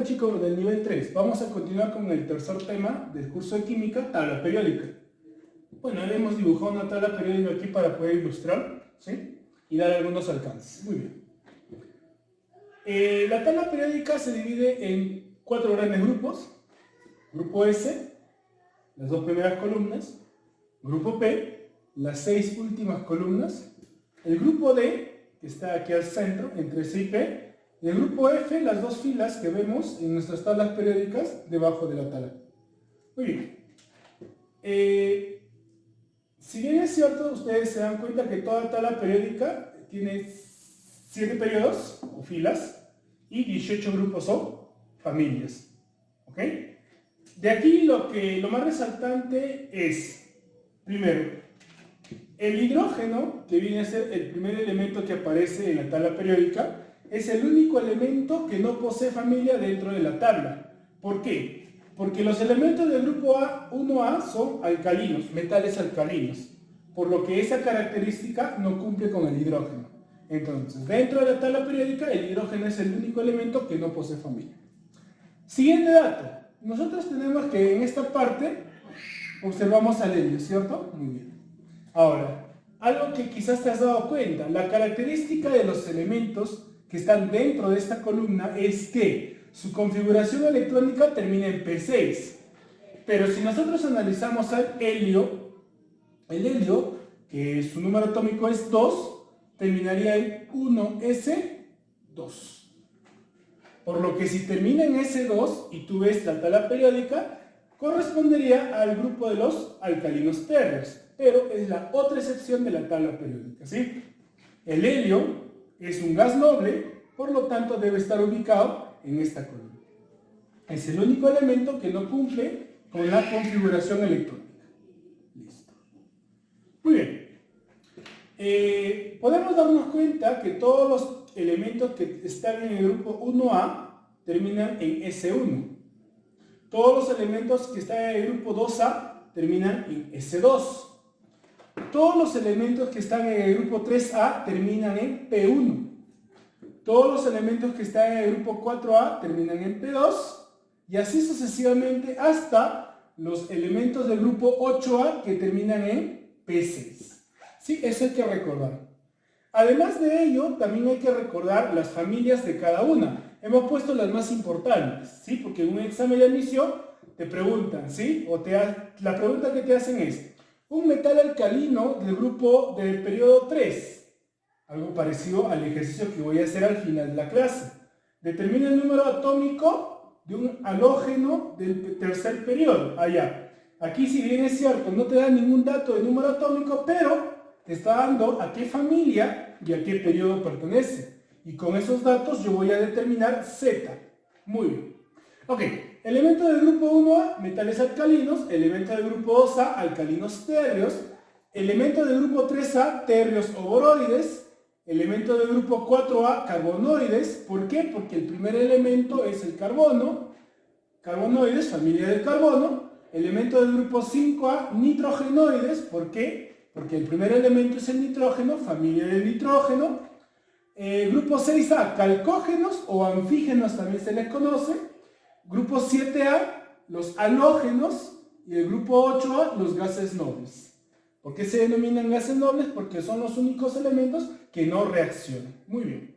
están, chicos, del nivel 3? Vamos a continuar con el tercer tema del curso de química, tabla periódica. Bueno, hemos dibujado una tabla periódica aquí para poder ilustrar, ¿sí? Y dar algunos alcances. Muy bien. La tabla periódica se divide en 4 grandes grupos. Grupo S, las 2 primeras columnas. Grupo P, las 6 últimas columnas. El grupo D, que está aquí al centro, entre C y P. Y el grupo F, las 2 filas que vemos en nuestras tablas periódicas debajo de la tabla. Muy bien. Si bien es cierto, ustedes se dan cuenta que toda tabla periódica tiene 7 periodos o filas y 18 grupos o familias. ¿Ok? De aquí lo más resaltante es, primero, el hidrógeno, que viene a ser el primer elemento que aparece en la tabla periódica, es el único elemento que no posee familia dentro de la tabla. ¿Por qué? Porque los elementos del grupo A, 1A, son alcalinos, metales alcalinos, por lo que esa característica no cumple con el hidrógeno. Entonces, dentro de la tabla periódica, el hidrógeno es el único elemento que no posee familia. Siguiente dato. Nosotros tenemos que en esta parte observamos al helio, ¿cierto? Muy bien. Ahora, algo que quizás te has dado cuenta, la característica de los elementos que están dentro de esta columna es que su configuración electrónica termina en P6. Pero si nosotros analizamos al helio, el helio, que su número atómico es 2, terminaría en 1s2. Por lo que si termina en S2 y tú ves la tabla periódica, correspondería al grupo de los alcalinos térreos, pero es la otra excepción de la tabla periódica, ¿sí? El helio es un gas noble, por lo tanto debe estar ubicado en esta columna. Es el único elemento que no cumple con la configuración electrónica. Listo. Muy bien. Podemos darnos cuenta que todos los elementos que están en el grupo 1A terminan en S1. Todos los elementos que están en el grupo 2A terminan en S2. Todos los elementos que están en el grupo 3A terminan en P1. Todos los elementos que están en el grupo 4A terminan en P2. Y así sucesivamente hasta los elementos del grupo 8A que terminan en P6. Sí, eso hay que recordar. Además de ello, también hay que recordar las familias de cada una. Hemos puesto las más importantes, ¿sí? Porque en un examen de admisión te preguntan, ¿sí? La pregunta que te hacen es, un metal alcalino del grupo del periodo 3, algo parecido al ejercicio que voy a hacer al final de la clase. Determina el número atómico de un halógeno del tercer periodo. Allá. Aquí, si bien es cierto, no te da ningún dato de número atómico, pero te está dando a qué familia y a qué periodo pertenece. Y con esos datos yo voy a determinar Z. Muy bien. Ok, elemento del grupo 1A, metales alcalinos. Elemento del grupo 2A, alcalinos térreos. Elemento del grupo 3A, térreos o boroides. Elemento del grupo 4A, carbonoides. ¿Por qué? Porque el primer elemento es el carbono. Carbonoides, familia del carbono. Elemento del grupo 5A, nitrogenoides. ¿Por qué? Porque el primer elemento es el nitrógeno, familia del nitrógeno. Grupo 6A, calcógenos o anfígenos también se les conoce. Grupo 7A, los halógenos. Y el grupo 8A, los gases nobles. ¿Por qué se denominan gases nobles? Porque son los únicos elementos que no reaccionan. Muy bien.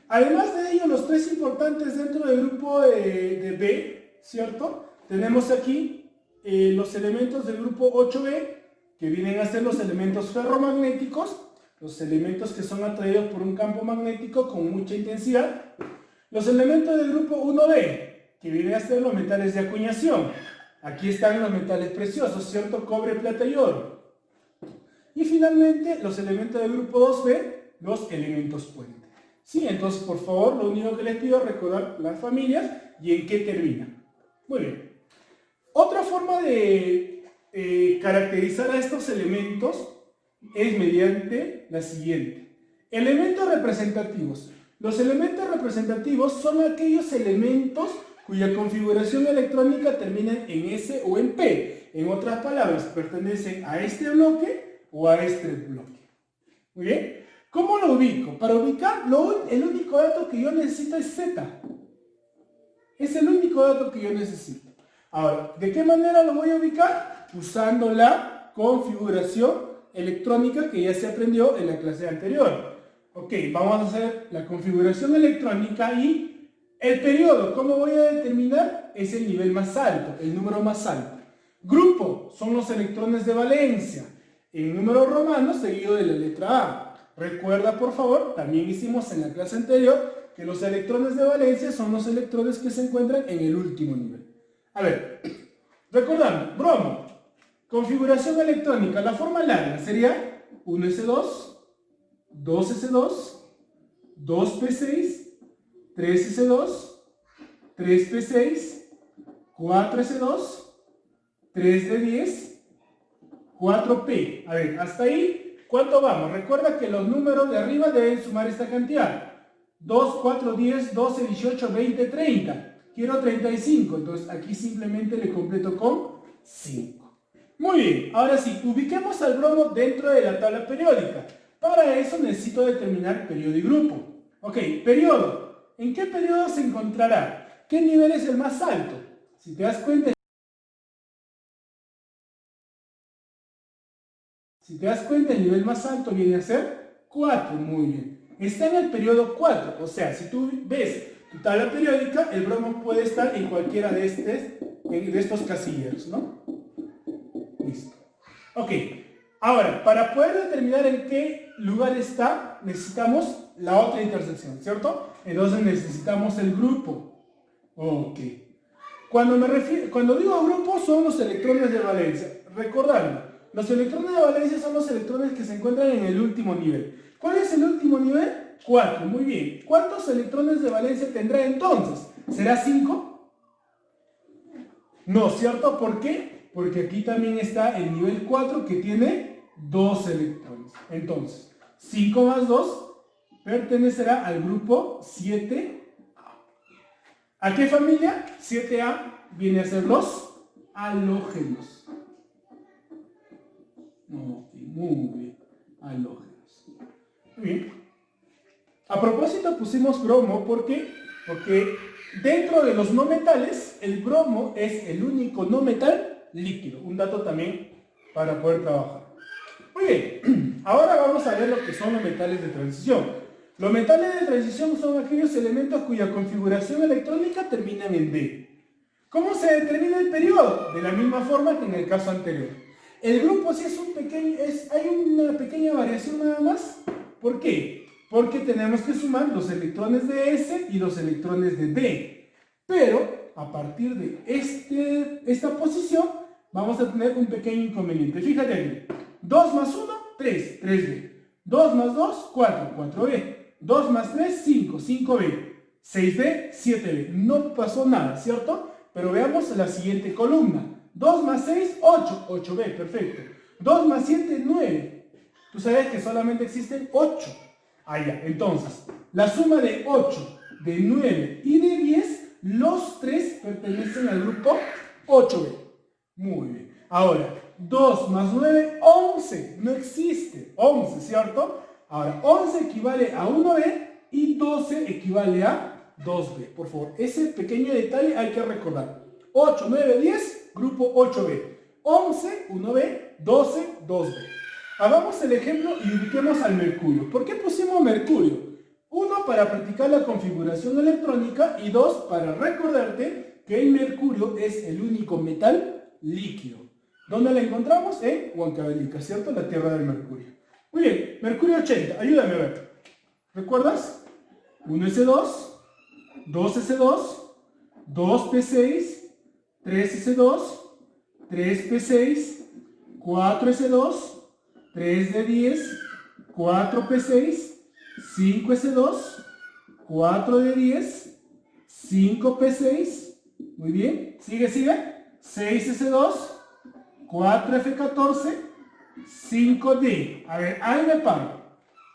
Además de ello, los 3 importantes dentro del grupo de B, ¿cierto? Tenemos aquí los elementos del grupo 8B, que vienen a ser los elementos ferromagnéticos, los elementos que son atraídos por un campo magnético con mucha intensidad. Los elementos del grupo 1B, que vienen a ser los metales de acuñación. Aquí están los metales preciosos, ¿cierto? Cobre, plata y oro. Y finalmente, los elementos del grupo 2B, los elementos puente. Sí, entonces, por favor, lo único que les pido es recordar las familias y en qué terminan. Muy bien. Otra forma de caracterizar a estos elementos es mediante la siguiente. Elementos representativos. Los elementos representativos son aquellos elementos cuya configuración electrónica termina en S o en P. En otras palabras, pertenecen a este bloque o a este bloque. Muy bien. ¿Cómo lo ubico? Para ubicar, el único dato que yo necesito es Z. Es el único dato que yo necesito. Ahora, ¿de qué manera lo voy a ubicar? Usando la configuración electrónica que ya se aprendió en la clase anterior. Ok, vamos a hacer la configuración electrónica y el periodo. ¿Cómo voy a determinar? Es el nivel más alto, el número más alto. Grupo son los electrones de valencia, en números romanos seguido de la letra A. Recuerda, por favor, también hicimos en la clase anterior que los electrones de valencia son los electrones que se encuentran en el último nivel. A ver, recordando, bromo, configuración electrónica, la forma larga sería 1s2, 2s2, 2p6, 3s2, 3p6, 4s2, 3d10, 4p. A ver, hasta ahí, ¿cuánto vamos? Recuerda que los números de arriba deben sumar esta cantidad. 2, 4, 10, 12, 18, 20, 30. Quiero 35, entonces aquí simplemente le completo con 5. Muy bien, ahora sí, ubiquemos al bromo dentro de la tabla periódica. Para eso necesito determinar periodo y grupo. Ok, periodo. ¿En qué periodo se encontrará? ¿Qué nivel es el más alto? Si te das cuenta, el nivel más alto viene a ser 4. Muy bien. Está en el periodo 4. O sea, si tú ves tu tabla periódica, el bromo puede estar en cualquiera de estos casilleros, ¿no? Listo. Ok. Ahora, para poder determinar en qué lugar está, necesitamos la otra intersección, ¿cierto? Entonces necesitamos el grupo. Ok. Cuando digo grupo, son los electrones de valencia. Recordando, los electrones de valencia son los electrones que se encuentran en el último nivel. ¿Cuál es el último nivel? 4. Muy bien. ¿Cuántos electrones de valencia tendrá entonces? ¿Será 5? No, ¿cierto? ¿Por qué? Porque aquí también está el nivel 4 que tiene 2 electrones. Entonces, 5 más 2 pertenecerá al grupo 7A. ¿A qué familia? 7A viene a ser los halógenos. Ok, muy bien. Halógenos. Muy bien. A propósito pusimos bromo, ¿por qué? Porque dentro de los no metales, el bromo es el único no metal líquido. Un dato también para poder trabajar. Muy bien, ahora vamos a ver lo que son los metales de transición. Los metales de transición son aquellos elementos cuya configuración electrónica termina en D. ¿Cómo se determina el periodo? De la misma forma que en el caso anterior. El grupo sí hay una pequeña variación nada más. ¿Por qué? Porque tenemos que sumar los electrones de S y los electrones de D. Pero a partir de esta posición vamos a tener un pequeño inconveniente. Fíjate aquí. 2 más 1, 3, 3B. 2 más 2, 4, 4B. 2 más 3, 5, 5B. 6B, 7B. No pasó nada, ¿cierto? Pero veamos la siguiente columna. 2 más 6, 8. 8B, perfecto. 2 más 7, 9. Tú sabes que solamente existen 8. Ah, ya. Entonces, la suma de 8, de 9 y de 10, los tres pertenecen al grupo 8B. Muy bien. Ahora, 2 más 9, 11. No existe. 11, ¿cierto? Ahora, 11 equivale a 1B y 12 equivale a 2B. Por favor, ese pequeño detalle hay que recordar. 8, 9, 10, grupo 8B. 11, 1B, 12, 2B. Hagamos el ejemplo y ubiquemos al mercurio. ¿Por qué pusimos mercurio? 1, para practicar la configuración electrónica y 2, para recordarte que el mercurio es el único metal líquido. ¿Dónde la encontramos? En Huancavelica, ¿cierto? La tierra del mercurio. Muy bien, mercurio 80, ayúdame a ver. ¿Recuerdas? 1s2, 2s2, 2p6, 3s2, 3p6, 4s2, 3d10, 4p6, 5s2, 4d10, 5p6, muy bien, sigue, 6s2, 4f14, 5d. A ver, ahí me paro.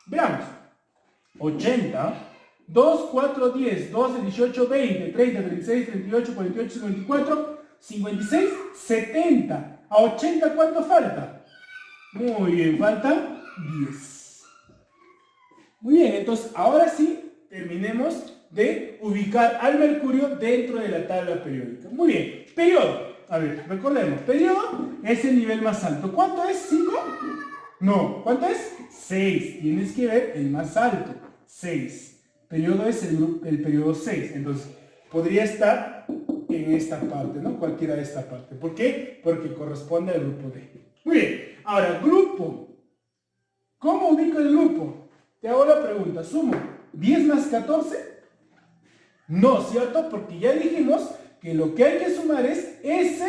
Veamos. 80, 2, 4, 10, 12, 18, 20, 30, 36, 38, 48, 54, 56, 70. ¿A 80 cuánto falta? Muy bien, faltan 10. Muy bien, entonces ahora sí terminemos de ubicar al mercurio dentro de la tabla periódica. Muy bien, periodo. A ver, recordemos, periodo es el nivel más alto. ¿Cuánto es? ¿5? No, ¿cuánto es? 6. Tienes que ver el más alto. 6. Periodo es el periodo 6. Entonces, podría estar en esta parte, ¿no? Cualquiera de esta parte. ¿Por qué? Porque corresponde al grupo D. Muy bien. Ahora, grupo. ¿Cómo ubico el grupo? Te hago la pregunta. ¿Sumo 10 más 14? No, ¿cierto? Porque ya dijimos que lo que hay que sumar es S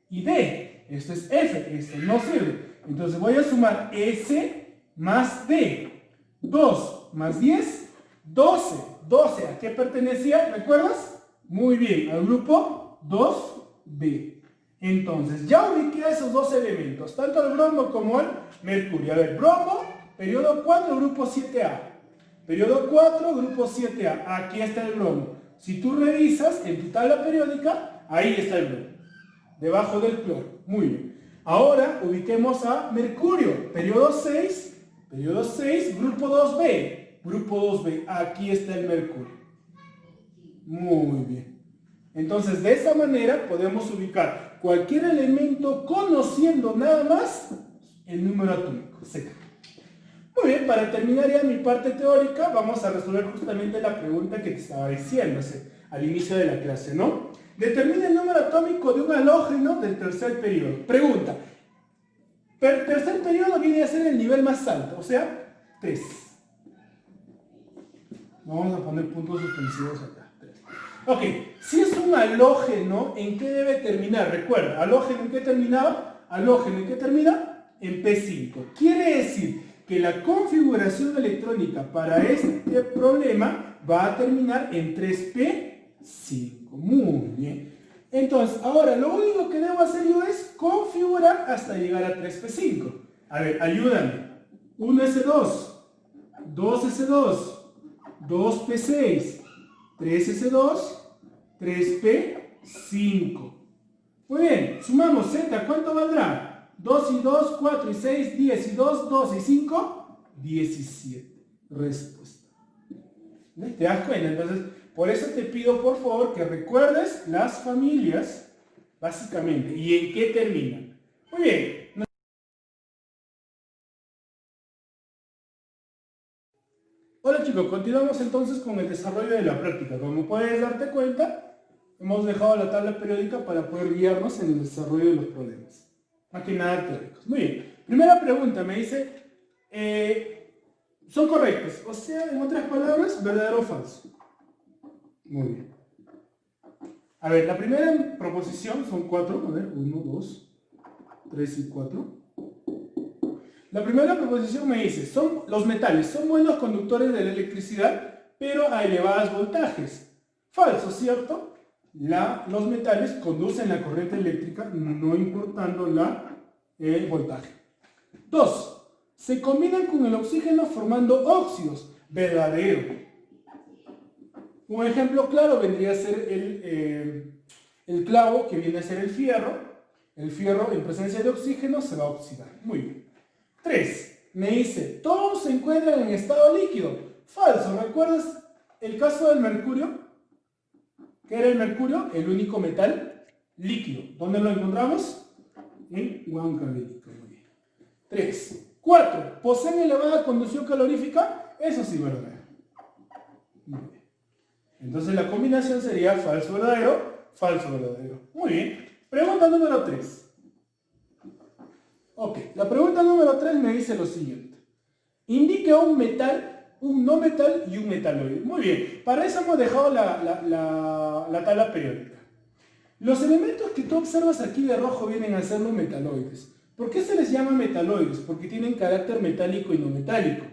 y D. Esto es F, esto no sirve. Entonces voy a sumar S más D. 2 más 10, 12. 12, ¿a qué pertenecía? ¿Recuerdas? Muy bien, al grupo 2B. Entonces, ya ubiqué a esos dos elementos, tanto el bromo como el mercurio. A ver, bromo, periodo 4, grupo 7A. Periodo 4, grupo 7A. Aquí está el bromo. Si tú revisas en tu tabla periódica, ahí está el bromo. Debajo del cloro. Muy bien. Ahora ubiquemos a mercurio. Periodo 6, grupo 2B. Grupo 2B. Aquí está el mercurio. Muy bien. Entonces, de esa manera podemos ubicar cualquier elemento conociendo nada más el número atómico. Muy bien, para terminar ya mi parte teórica, vamos a resolver justamente la pregunta que te estaba diciendo al inicio de la clase, ¿no? Determina el número atómico de un halógeno del tercer periodo. Pregunta. Tercer periodo viene a ser el nivel más alto, o sea, 3. Vamos a poner puntos suspensivos acá. 3. Ok, si es un halógeno, ¿en qué debe terminar? Recuerda, halógeno ¿en qué terminaba? Halógeno ¿en qué termina? En P5. Quiere decir que la configuración electrónica para este problema va a terminar en 3P5. Muy bien. Entonces, ahora lo único que debo hacer yo es configurar hasta llegar a 3P5. A ver, ayúdame. 1S2, 2S2, 2P6, 3S2, 3P5. Muy bien, sumamos Z, ¿cuánto valdrá? 2 y 2, 4 y 6, 10 y 2, 12 y 5, 17. Respuesta. ¿Te das cuenta? Entonces, por eso te pido por favor que recuerdes las familias, básicamente, y en qué terminan. Muy bien. Hola chicos, continuamos entonces con el desarrollo de la práctica. Como puedes darte cuenta, hemos dejado la tabla periódica para poder guiarnos en el desarrollo de los problemas. Más que nada teóricos. Muy bien. Primera pregunta, me dice, son correctos. O sea, en otras palabras, verdadero o falso. Muy bien. A ver, la primera proposición son 4. A ver, 1, 2, 3 y 4. La primera proposición me dice, los metales son buenos conductores de la electricidad, pero a elevados voltajes. Falso, ¿cierto? Los metales conducen la corriente eléctrica no importando el voltaje. 2. Se combinan con el oxígeno formando óxidos. Verdadero. Un ejemplo claro vendría a ser el clavo, que viene a ser el fierro. El fierro en presencia de oxígeno se va a oxidar. Muy bien. 3. Me dice, todos se encuentran en estado líquido. Falso. ¿Recuerdas el caso del mercurio? ¿Qué era el mercurio? El único metal líquido. ¿Dónde lo encontramos? En Huancavelica. Muy bien. 3. 4. ¿Poseen elevada conducción calorífica? Eso sí, verdadero. Muy bien. Entonces la combinación sería falso, verdadero, falso, verdadero. Muy bien. Pregunta número 3. Ok, la pregunta número 3 me dice lo siguiente. Indique un metal, un no metal y un metaloide. Muy bien, para eso hemos dejado la tabla periódica. Los elementos que tú observas aquí de rojo vienen a ser los metaloides. ¿Por qué se les llama metaloides? Porque tienen carácter metálico y no metálico,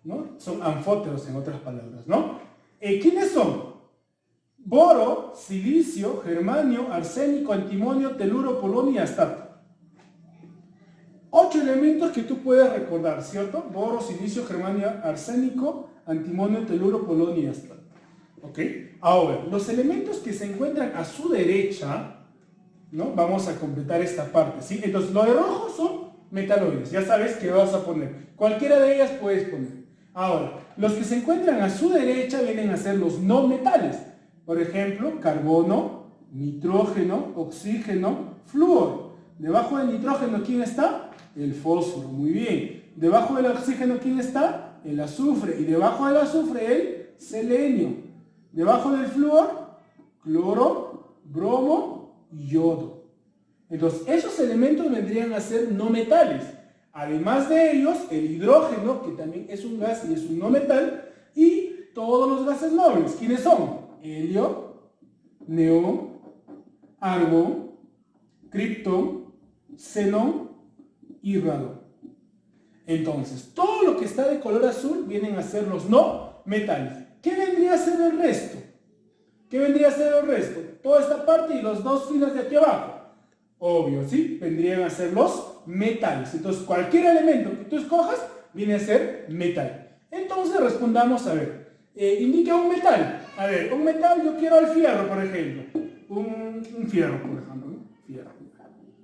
¿no? Son anfóteros en otras palabras, ¿no? ¿Quiénes son? Boro, silicio, germanio, arsénico, antimonio, teluro, polonio y astato. 8 elementos que tú puedes recordar, ¿cierto? Boro, silicio, germanio, arsénico, antimonio, teluro, polonio y astato. ¿Ok? Ahora, los elementos que se encuentran a su derecha, ¿no? Vamos a completar esta parte, ¿sí? Entonces, los de rojo son metaloides. Ya sabes que vas a poner. Cualquiera de ellas puedes poner. Ahora, los que se encuentran a su derecha vienen a ser los no metales. Por ejemplo, carbono, nitrógeno, oxígeno, flúor. Debajo del nitrógeno, ¿quién está? El fósforo, muy bien. Debajo del oxígeno, ¿quién está? El azufre. Y debajo del azufre, el selenio. Debajo del flúor, cloro, bromo y yodo. Entonces, esos elementos vendrían a ser no metales. Además de ellos, el hidrógeno, que también es un gas y es un no metal, y todos los gases nobles. ¿Quiénes son? Helio, neón, argón, criptón, xenón y radón. Entonces, todo lo que está de color azul vienen a ser los no metales. ¿Qué vendría a ser el resto? ¿Qué vendría a ser el resto? Toda esta parte y los dos filas de aquí abajo. Obvio, ¿sí? Vendrían a ser los metales. Entonces, cualquier elemento que tú escojas viene a ser metal. Entonces, respondamos, a ver, indica un metal. A ver, un metal, yo quiero el fierro, por ejemplo. Un fierro, por ejemplo, ¿no? Fierro.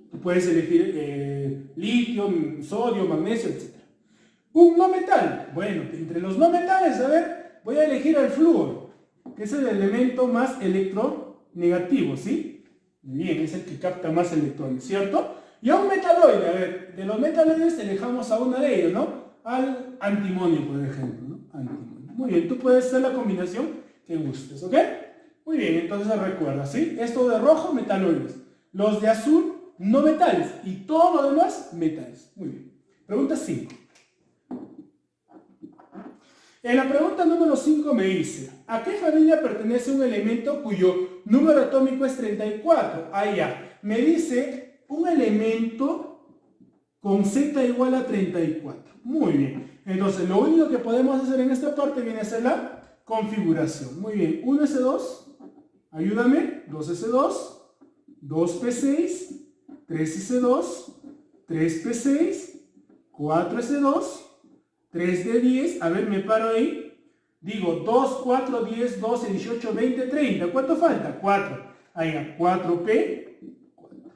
Tú puedes elegir litio, sodio, magnesio, etc. Un no metal. Bueno, entre los no metales, a ver, voy a elegir el flúor, que es el elemento más electronegativo, ¿sí? Bien, es el que capta más electrones, ¿cierto? Y a un metaloide, a ver, de los metaloides elejamos a uno de ellos, ¿no? Al antimonio, por ejemplo, ¿no? Antimonio. Muy bien, tú puedes hacer la combinación que gustes, ¿ok? Muy bien, entonces recuerda, ¿sí? Esto de rojo, metaloides. Los de azul, no metales. Y todo lo demás, metales. Muy bien. Pregunta 5. En la pregunta número 5 me dice, ¿a qué familia pertenece un elemento cuyo número atómico es 34? Ahí ya. Me dice un elemento con Z igual a 34. Muy bien. Entonces, lo único que podemos hacer en esta parte viene a ser la configuración. Muy bien. 1s2, ayúdame. 2s2, 2p6, 3s2, 3p6, 4s2, 3 de 10, a ver, me paro ahí, digo 2, 4, 10, 12, 18, 20, 30, ¿cuánto falta? 4, ahí, 4P, 4.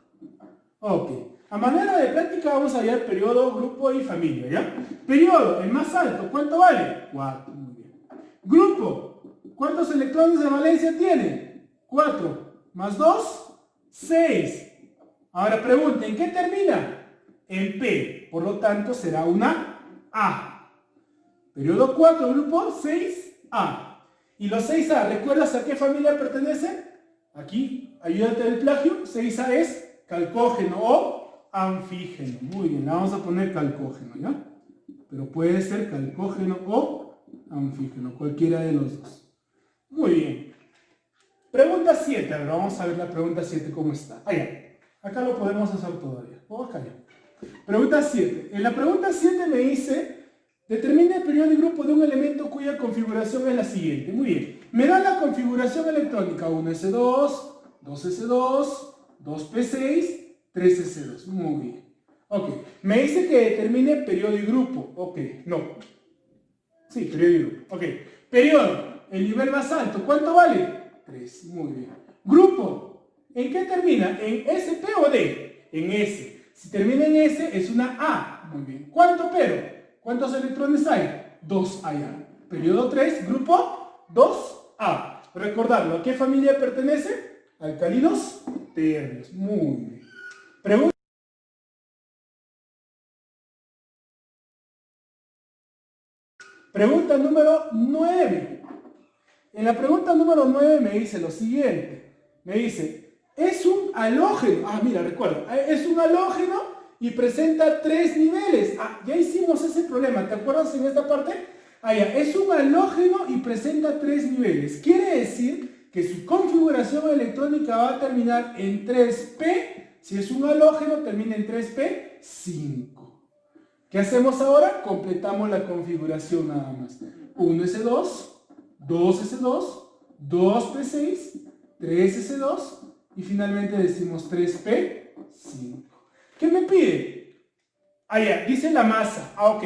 Ok, a manera de práctica vamos a hallar periodo, grupo y familia, ¿ya? Periodo, el más alto, ¿cuánto vale? 4, muy bien. Grupo, ¿cuántos electrones de valencia tiene? 4, más 2, 6. Ahora pregunta, ¿en qué termina? En P, por lo tanto será una A. Periodo 4, grupo 6A. Y los 6A, ¿recuerdas a qué familia pertenecen? Aquí, ayúdate del plagio, 6A es calcógeno o anfígeno. Muy bien, la vamos a poner calcógeno, ¿ya? Pero puede ser calcógeno o anfígeno, cualquiera de los dos. Muy bien. Pregunta 7, a ver, vamos a ver la pregunta 7 cómo está. Allá, acá lo podemos hacer todavía. O acá ya. Pregunta 7. En la pregunta 7 me dice... Determina el periodo y grupo de un elemento cuya configuración es la siguiente. Muy bien. Me da la configuración electrónica 1s2, 2s2, 2p6, 3s2. Muy bien. Ok. Me dice que determine periodo y grupo. Ok. No. Sí, periodo y grupo. Ok. Periodo. El nivel más alto. ¿Cuánto vale? 3. Muy bien. Grupo. ¿En qué termina? ¿En SP o D? En S. Si termina en S es una A. Muy bien. ¿Cuánto pero? ¿Cuántos electrones hay? 2 allá. Periodo 3, grupo 2A. Recordarlo, ¿a qué familia pertenece? Alcalinos tercios. Muy bien. Pregunta número 9. En la pregunta número 9 me dice lo siguiente. Me dice, es un halógeno. Ah, mira, recuerda. Es un halógeno y presenta 3 niveles. Ah, ya hicimos ese problema, ¿te acuerdas en esta parte? Ah, ya, es un halógeno y presenta 3 niveles. Quiere decir que su configuración electrónica va a terminar en 3p. Si es un halógeno, termina en 3p5. ¿Qué hacemos ahora? Completamos la configuración nada más. 1s2, 2s2, 2p6, 3s2 y finalmente decimos 3p5. ¿Qué me pide? Ah, ya, dice la masa. Ah, ok.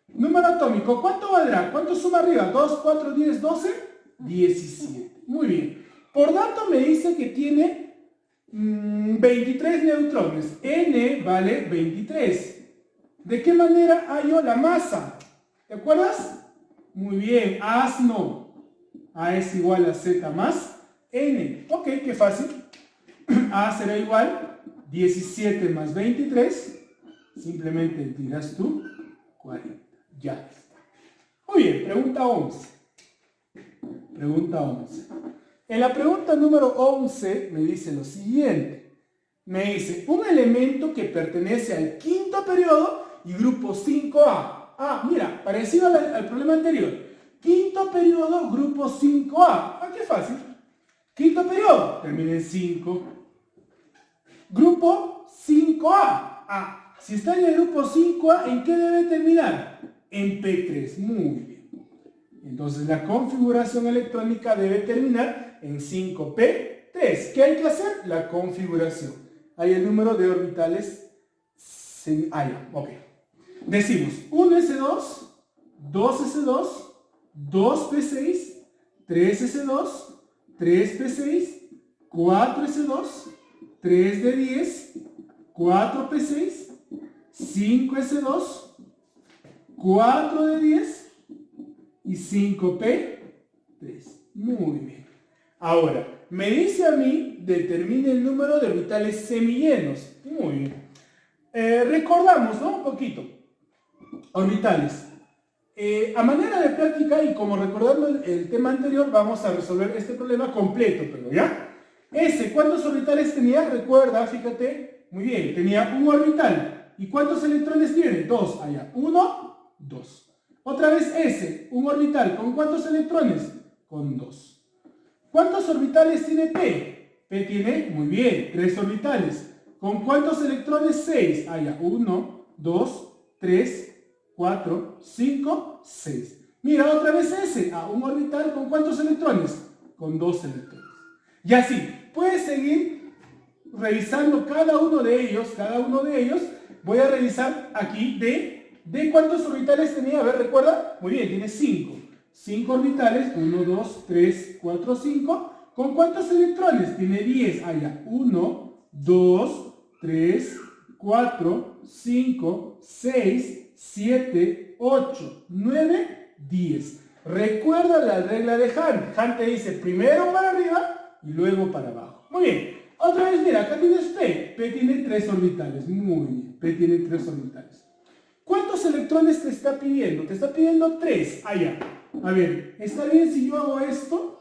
Número atómico, ¿cuánto valdrá? ¿Cuánto suma arriba? 2, 4, 10, 12, 17. Muy bien. Por dato me dice que tiene 23 neutrones. N vale 23. ¿De qué manera hallo la masa? ¿Te acuerdas? Muy bien, asno. A es igual a Z más N. Ok, qué fácil. A será igual 17 más 23. Simplemente tiras tú 40. Ya está. Muy bien, pregunta 11. Pregunta 11. En la pregunta número 11 me dice lo siguiente. Me dice, un elemento que pertenece al quinto periodo y grupo 5A. Ah, mira, parecido al problema anterior. Quinto periodo, grupo 5A. Ah, qué fácil. Quinto periodo, termina en 5. Grupo 5A. Ah, si está en el grupo 5A, ¿en qué debe terminar? En P3. Muy bien. Entonces la configuración electrónica debe terminar en 5P3. ¿Qué hay que hacer? La configuración. Hay el número de orbitales. Ok. Decimos 1s2, 2s2, 2p6, 3s2, 3p6, 4s2, 3d10, 4p6, 5s2, 4d10 y 5p3. Muy bien. Ahora, me dice a mí, determine el número de orbitales semillenos. Muy bien. Recordamos, ¿no? Un poquito. Orbitales. A manera de práctica y como recordando el tema anterior, vamos a resolver este problema completo, pero ¿ya? ¿Cuántos orbitales tenía? Recuerda, fíjate, muy bien, tenía un orbital. ¿Y cuántos electrones tiene? 2, allá. 1, 2. Otra vez S, un orbital. ¿Con cuántos electrones? Con 2. ¿Cuántos orbitales tiene P? P tiene, muy bien, 3 orbitales. ¿Con cuántos electrones? 6. Allá, 1, 2, 3, 4, 5, 6. Mira, otra vez S. Un orbital, ¿con cuántos electrones? Con 2 electrones. Y así, puedes seguir revisando cada uno de ellos. Voy a revisar aquí de cuántos orbitales tenía. A ver, ¿recuerda? Muy bien, tiene 5. 5 orbitales, 1, 2, 3, 4, 5. ¿Con cuántos electrones? Tiene 10. Allá, 1, 2, 3, 4, 5, 6, 7, 8, 9, 10. Recuerda la regla de Hunt. Hunt te dice primero para arriba y luego para abajo. Muy bien. Otra vez, mira, acá tienes P. P tiene 3 orbitales. Muy bien. P tiene 3 orbitales. ¿Cuántos electrones te está pidiendo? Te está pidiendo 3. Allá. A ver, ¿está bien si yo hago esto?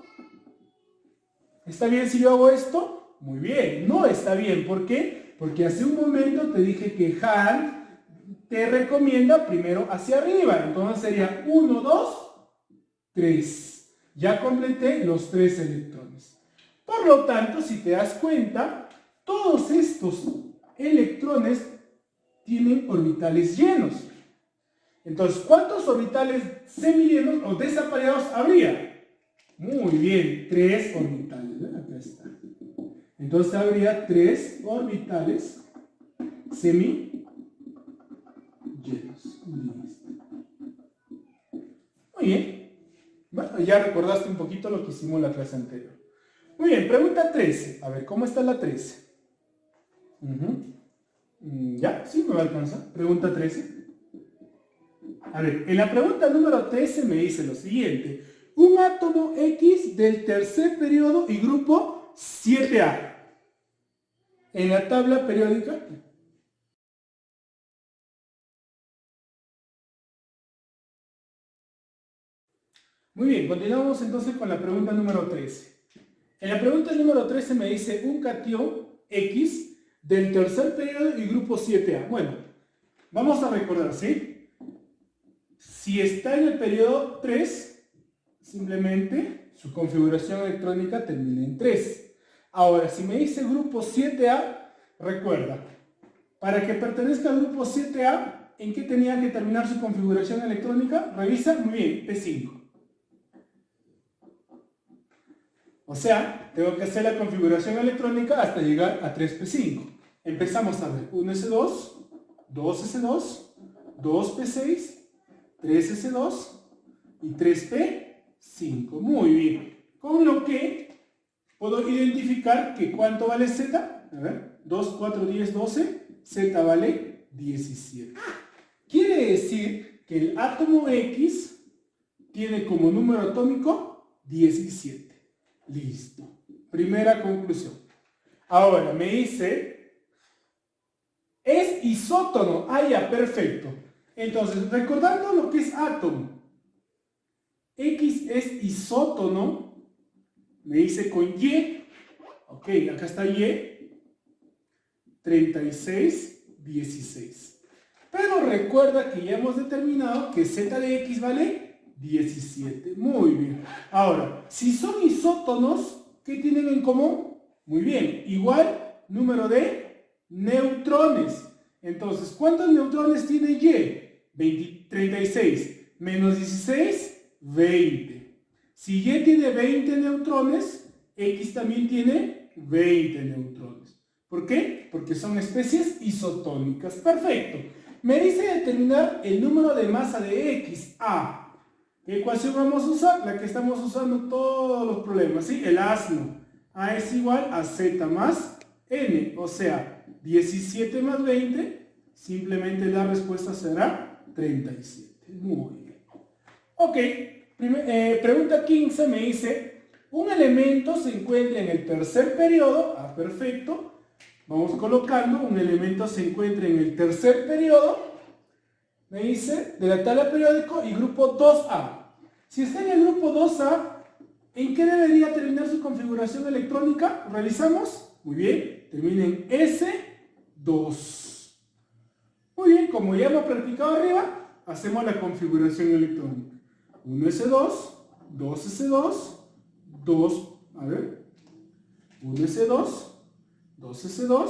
¿Está bien si yo hago esto? Muy bien. No está bien. ¿Por qué? Porque hace un momento te dije que Hunt te recomienda primero hacia arriba. Entonces sería 1, 2, 3. Ya completé los 3 electrones. Por lo tanto, si te das cuenta, todos estos electrones tienen orbitales llenos. Entonces, ¿cuántos orbitales semillenos o desapareados habría? Muy bien, 3 orbitales. Acá está. Entonces habría 3 orbitales semillenos. Listo. Muy bien. Bueno, ya recordaste un poquito lo que hicimos en la clase anterior. Muy bien, pregunta 13. A ver, ¿cómo está la 13? ¿Ya? Sí, me va a alcanzar. Pregunta 13. A ver, en la pregunta número 13 me dice lo siguiente. Un átomo X del tercer periodo y grupo 7A. En la tabla periódica. Muy bien, continuamos entonces con la pregunta número 13. En la pregunta número 13 me dice un catión X del tercer periodo y grupo 7A. Bueno, vamos a recordar, ¿sí? Si está en el periodo 3, simplemente su configuración electrónica termina en 3. Ahora, si me dice grupo 7A, recuerda, para que pertenezca al grupo 7A, ¿en qué tenía que terminar su configuración electrónica? Revisa, muy bien, P5. O sea, tengo que hacer la configuración electrónica hasta llegar a 3P5. Empezamos a ver 1S2, 2S2, 2P6, 3S2 y 3P5. Muy bien. Con lo que puedo identificar que ¿cuánto vale Z? A ver, 2, 4, 10, 12. Z vale 17. Quiere decir que el átomo X tiene como número atómico 17. Listo. Primera conclusión. Ahora me dice, es isótono. Ah, ya, perfecto. Entonces, recordando lo que es átomo, X es isótono, me dice con Y, ok, acá está Y, 36, 16. Pero recuerda que ya hemos determinado que Z de X vale 17. Muy bien. Ahora, si son isótonos, ¿qué tienen en común? Muy bien, igual número de neutrones. Entonces, ¿cuántos neutrones tiene Y? 36 menos 16, 20. Si Y tiene 20 neutrones, X también tiene 20 neutrones. ¿Por qué? Porque son especies isotónicas. Perfecto. Me dice determinar el número de masa de X. ¿Qué ecuación vamos a usar? La que estamos usando en todos los problemas, ¿sí? El asno. A es igual a Z más N. O sea, 17 más 20, simplemente la respuesta será 37. Muy bien. Ok. Pregunta 15 me dice, un elemento se encuentra en el tercer periodo. Perfecto. Vamos colocando, un elemento se encuentra en el tercer periodo, me dice, de la tabla periódica y grupo 2A. Si está en el grupo 2A, ¿en qué debería terminar su configuración electrónica? ¿Realizamos? Muy bien, termina en S2. Muy bien, como ya hemos practicado arriba, hacemos la configuración electrónica. 1S2, 2S2, 1S2, 2S2,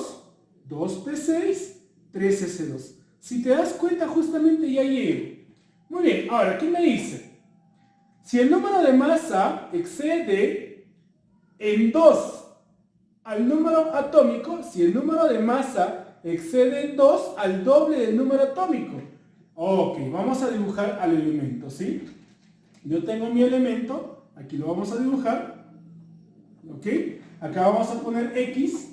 2P6, 3S2. Si te das cuenta, justamente ya llegué. Muy bien, ahora, ¿qué me dice? Si el número de masa excede en 2 al número atómico, si el número de masa excede en 2 al doble del número atómico. Ok, vamos a dibujar al elemento, ¿sí? Yo tengo mi elemento, aquí lo vamos a dibujar. Ok, acá vamos a poner X.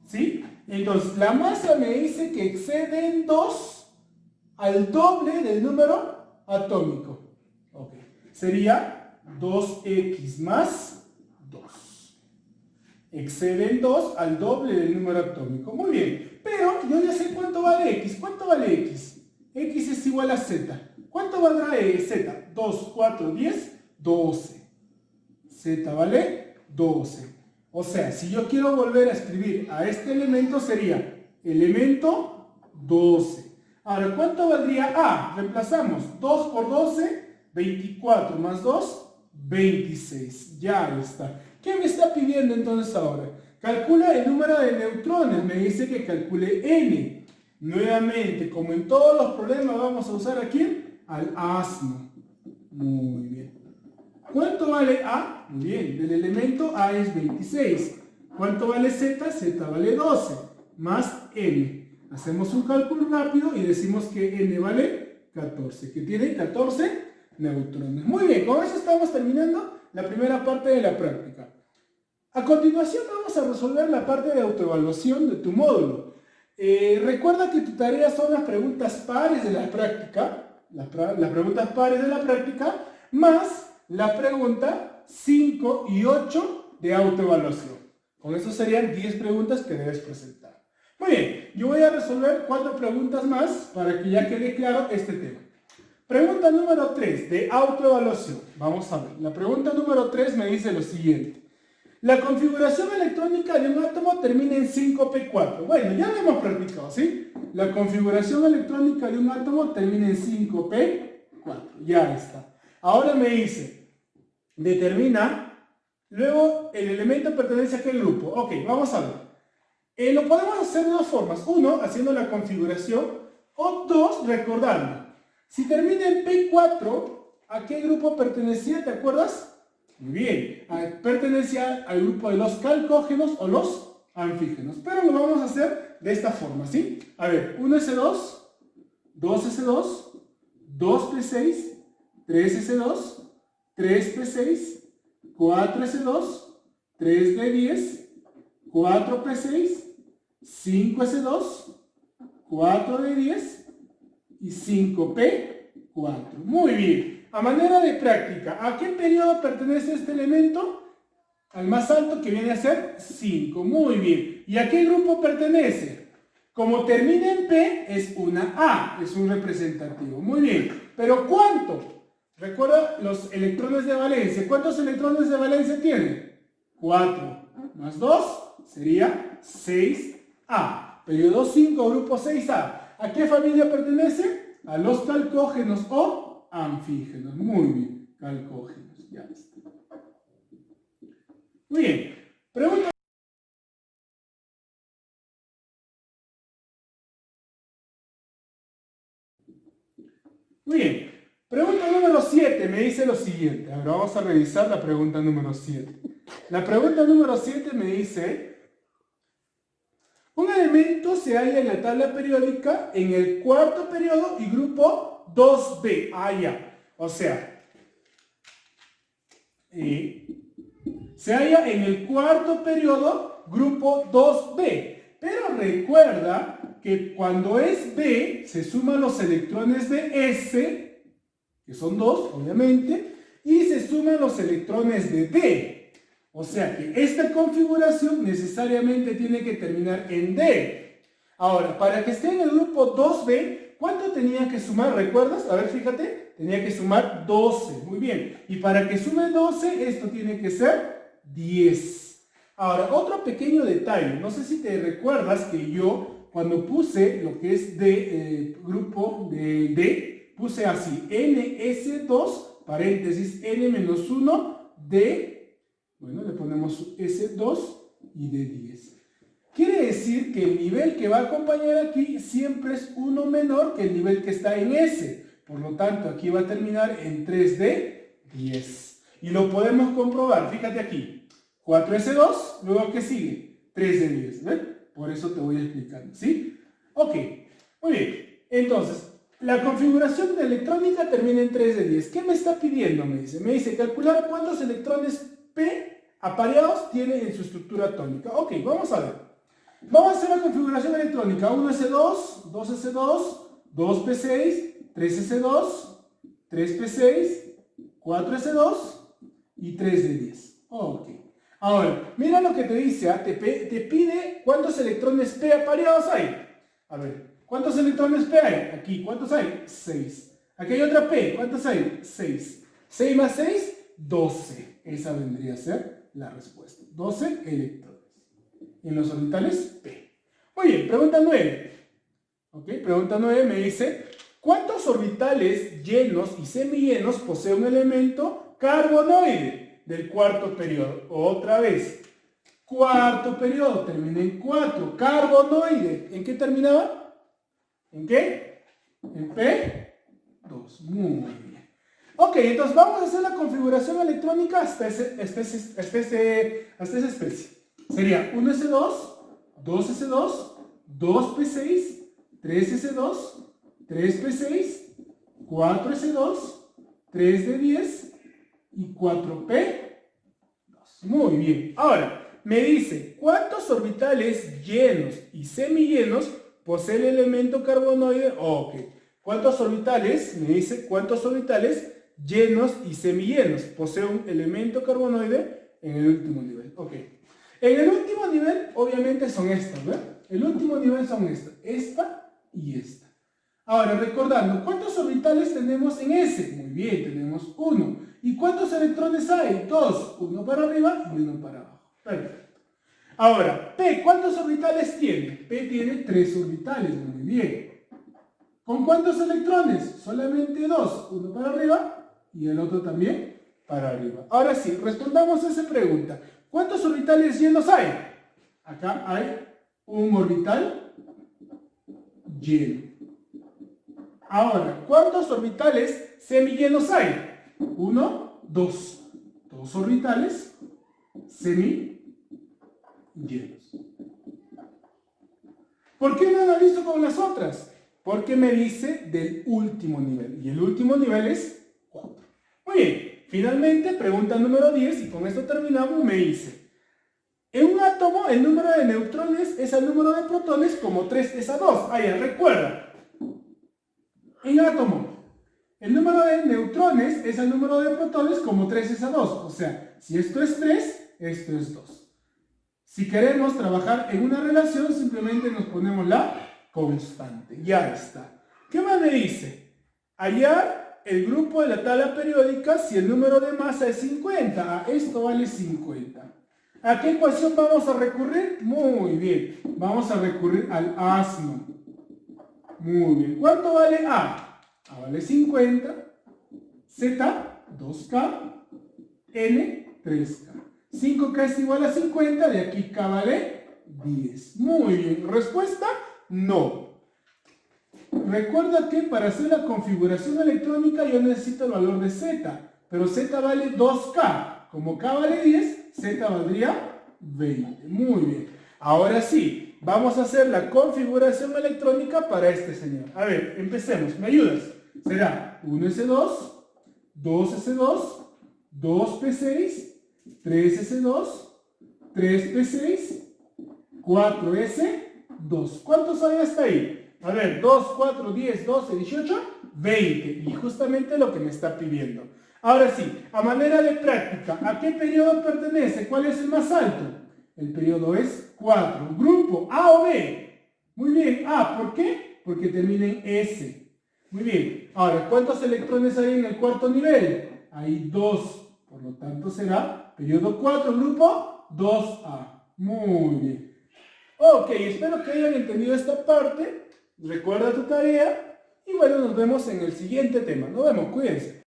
¿Sí? Entonces, la masa me dice que excede en 2 al doble del número atómico. Ok. Sería 2X más 2. Excede en 2 al doble del número atómico. Muy bien. Pero yo ya sé cuánto vale X. ¿Cuánto vale X? X es igual a Z. ¿Cuánto valdrá Z? 2, 4, 10, 12. Z vale 12. O sea, si yo quiero volver a escribir a este elemento, sería elemento 12. Ahora, ¿cuánto valdría A? Reemplazamos 2 por 12, 24 más 2, 26. Ya está. ¿Qué me está pidiendo entonces ahora? Calcula el número de neutrones. Me dice que calcule N. Nuevamente, como en todos los problemas, vamos a usar aquí al asno. Muy bien. ¿Cuánto vale A? Muy bien, del elemento A es 26. ¿Cuánto vale Z? Z vale 12, más N. Hacemos un cálculo rápido y decimos que N vale 14, que tiene 14 neutrones. Muy bien, con eso estamos terminando la primera parte de la práctica. A continuación vamos a resolver la parte de autoevaluación de tu módulo. Recuerda que tu tarea son las preguntas pares de la práctica, las preguntas pares de la práctica, más la pregunta 5 y 8 de autoevaluación. Con eso serían 10 preguntas que debes presentar. Muy bien, yo voy a resolver 4 preguntas más para que ya quede claro este tema. Pregunta número 3 de autoevaluación. Vamos a ver. La pregunta número 3 me dice lo siguiente. La configuración electrónica de un átomo termina en 5p4. Bueno, ya lo hemos practicado, ¿sí? La configuración electrónica de un átomo termina en 5p4. Ya está. Ahora me dice, determina, luego el elemento pertenece a qué grupo. Ok, vamos a ver. Lo podemos hacer de dos formas. Uno, haciendo la configuración, o dos, recordando. Si termina en P4, ¿a qué grupo pertenecía? ¿Te acuerdas? Muy bien, pertenecía al grupo de los calcógenos o los anfígenos. Pero lo vamos a hacer de esta forma, ¿sí? A ver, 1S2, 2S2, 2P6, 3S2, 3P6, 4S2, 3D10, 4P6, 5S2, 4D10 y 5P4. Muy bien. a manera de práctica, ¿a qué periodo pertenece este elemento? Al más alto, que viene a ser 5. Muy bien. ¿Y a qué grupo pertenece? Como termina en P, es una A, es un representativo. Muy bien. ¿Pero cuánto? Recuerda los electrones de valencia. ¿Cuántos electrones de valencia tiene? 4. Más 2 sería 6A. Periodo 5, grupo 6A. ¿A qué familia pertenece? A los calcógenos o anfígenos. Muy bien. Calcógenos. Ya está. Muy bien. Pregunta. Muy bien. Pregunta número 7 me dice lo siguiente. Ahora vamos a revisar la pregunta número 7. La pregunta número 7 me dice: un elemento se halla en la tabla periódica en el cuarto periodo y grupo 2B. Ah, ya. O sea, se halla en el cuarto periodo, grupo 2B. Pero recuerda que cuando es B, se suman los electrones de S, que son 2, obviamente, y se suman los electrones de D. O sea que esta configuración necesariamente tiene que terminar en D. Ahora, para que esté en el grupo 2B, ¿cuánto tenía que sumar? ¿Recuerdas? A ver, fíjate. Tenía que sumar 12. Muy bien. Y para que sume 12, esto tiene que ser 10. Ahora, otro pequeño detalle. No sé si te recuerdas que yo, cuando puse lo que es de grupo de D, puse así, NS2, paréntesis, N-1, D, bueno, le ponemos S2 y D10. Quiere decir que el nivel que va a acompañar aquí siempre es uno menor que el nivel que está en S. Por lo tanto, aquí va a terminar en 3D10. Y lo podemos comprobar, fíjate aquí. 4S2, luego ¿qué sigue? 3D10, ¿ves? Por eso te voy explicando, ¿sí? Ok, muy bien. Entonces, la configuración de electrónica termina en 3D10. ¿Qué me está pidiendo? Me dice calcular cuántos electrones P apareados tiene en su estructura atómica. Ok, vamos a ver. Vamos a hacer la configuración electrónica. 1S2, 2S2, 2P6, 3S2, 3P6, 4S2 y 3D10. Ok. Ahora, mira lo que te dice, ¿eh? Te pide cuántos electrones P apareados hay. A ver, ¿cuántos electrones P hay? Aquí, ¿cuántos hay? 6. Aquí hay otra P, ¿cuántos hay? 6. 6 más 6, 12. Esa vendría a ser la respuesta. 12 electrones en los orbitales P. Muy bien, pregunta 9. Ok, pregunta 9 me dice: ¿cuántos orbitales llenos y semillenos posee un elemento carbonoide del cuarto periodo? Otra vez, cuarto periodo, termina en 4. Carbonoide, ¿en qué terminaba? ¿En qué? En P2. Muy bien. Ok, entonces vamos a hacer la configuración electrónica hasta esa especie. Sería 1S2, 2S2, 2P6, 3S2, 3P6, 4S2, 3D10 y 4P2. Muy bien. Ahora, me dice, ¿cuántos orbitales llenos y semillenos posee el elemento carbonoide? Ok. ¿Cuántos orbitales? Me dice, ¿cuántos orbitales llenos y semillenos posee un elemento carbonoide en el último nivel? Ok. En el último nivel, obviamente son estas, ¿verdad? El último nivel son estas. Esta y esta. Ahora, recordando, ¿cuántos orbitales tenemos en S? Muy bien, tenemos 1. ¿Y cuántos electrones hay? 2. Uno para arriba y uno para abajo. Perfecto. Ahora, P, ¿cuántos orbitales tiene? P tiene 3 orbitales. Muy bien. ¿Con cuántos electrones? Solamente 2. Uno para arriba y el otro también para arriba. Ahora sí, respondamos a esa pregunta. ¿Cuántos orbitales llenos hay? Acá hay un orbital lleno. Ahora, ¿cuántos orbitales semillenos hay? 1, 2. 2 orbitales semillenos. ¿Por qué no lo he visto con las otras? Porque me dice del último nivel. Y el último nivel es 4. Muy bien. Finalmente, pregunta número 10, y con esto terminamos, me dice: en un átomo, el número de neutrones es el número de protones como 3 es a 2. Ah, ya, recuerda. En átomo, El número de neutrones es el número de protones como 3 es a 2. O sea, si esto es 3, esto es 2. Si queremos trabajar en una relación, simplemente nos ponemos la constante. Ya está. ¿Qué más me dice? Hallar el grupo de la tabla periódica si el número de masa es 50. Esto vale 50. ¿A qué ecuación vamos a recurrir? Muy bien. Vamos a recurrir al asno. Muy bien. ¿Cuánto vale A? A vale 50. Z, 2K. N, 3K. 5K es igual a 50. De aquí K vale 10. Muy bien. ¿Respuesta? No. Recuerda que para hacer la configuración electrónica yo necesito el valor de Z. Pero Z vale 2K. Como K vale 10, Z valdría 20. Muy bien. Ahora sí, vamos a hacer la configuración electrónica para este señor. A ver, empecemos. ¿Me ayudas? Será 1S2, 2S2, 2P6, 3S2, 3P6, 4S2. ¿Cuántos hay hasta ahí? A ver, 2, 4, 10, 12, 18, 20. Y justamente lo que me está pidiendo. Ahora sí, a manera de práctica, ¿a qué periodo pertenece? ¿Cuál es el más alto? El periodo es 4. ¿Grupo A o B? Muy bien, A. ¿Por qué? Porque termina en S. Muy bien. Ahora, ¿cuántos electrones hay en el cuarto nivel? Hay 2. Por lo tanto, será periodo 4, grupo 2A. Muy bien. Ok, espero que hayan entendido esta parte. Recuerda tu tarea. Y bueno, nos vemos en el siguiente tema. Nos vemos, cuídense.